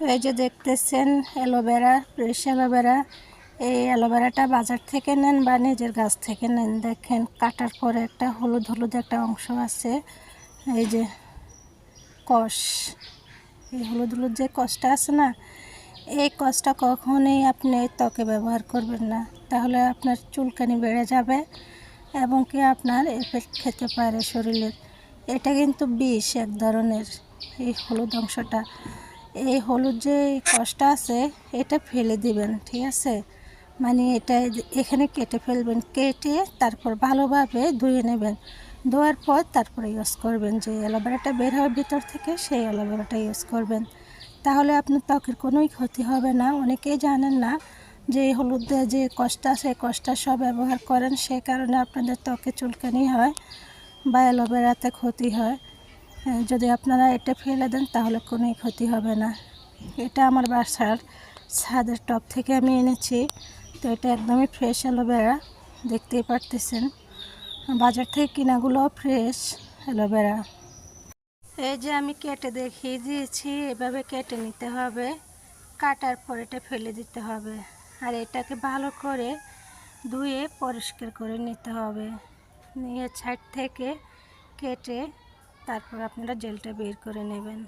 এই যে দেখতেছেন অ্যালোভেরা, ফ্রেশ অ্যালোভেরা। এই অ্যালোভেরাটা বাজার থেকে নেন বা নিজের গাছ থেকে নেন। দেখেন কাটার পরে একটা হলুদ হলুদ একটা অংশ আছে, এই যে কষ, এই হলুদ হলুদ যে কষটা আছে না, এই কষটা কখনোই আপনি ত্বকে ব্যবহার করবেন না, তাহলে আপনার চুলকানি বেড়ে যাবে এবং কি আপনার এফেক্ট খেতে পারে শরীরের। এটা কিন্তু বিষ এক ধরনের, এই হলুদ অংশটা। এই হলুদ যে কষটা আছে এটা ফেলে দিবেন, ঠিক আছে? মানে এটা এখানে কেটে ফেলবেন, কেটে তারপর ভালোভাবে ধুয়ে নেবেন। ধোয়ার পর তারপরে ইউজ করবেন, যে অ্যালোভেরাটা বের হয় ভিতর থেকে সেই অ্যালোভেরাটা ইউজ করবেন। তাহলে আপনার ত্বকের কোনোই ক্ষতি হবে না। অনেকেই জানেন না যে এই হলুদের যে কষটা আছে, কষটা সব ব্যবহার করেন, সেই কারণে আপনাদের ত্বকে চুলকানি হয় বা অ্যালোভেরাতে ক্ষতি হয়। যদি আপনারা এটা ফেলে দেন তাহলে কোনোই ক্ষতি হবে না। এটা আমার বাসার ছাদের টব থেকে আমি এনেছি, তো এটা একদমই ফ্রেশ অ্যালোভেরা, দেখতেই পারতেছেন। বাজার থেকে কেনাগুলো ফ্রেশ অ্যালোভেরা। এই যে আমি কেটে দেখিয়ে দিয়েছি, এভাবে কেটে নিতে হবে, কাটার পর এটা ফেলে দিতে হবে, আর এটাকে ভালো করে ধুয়ে পরিষ্কার করে নিতে হবে। নিয়ে সাইড থেকে কেটে তারপর আপনারা জেলটা বের করে নেবেন।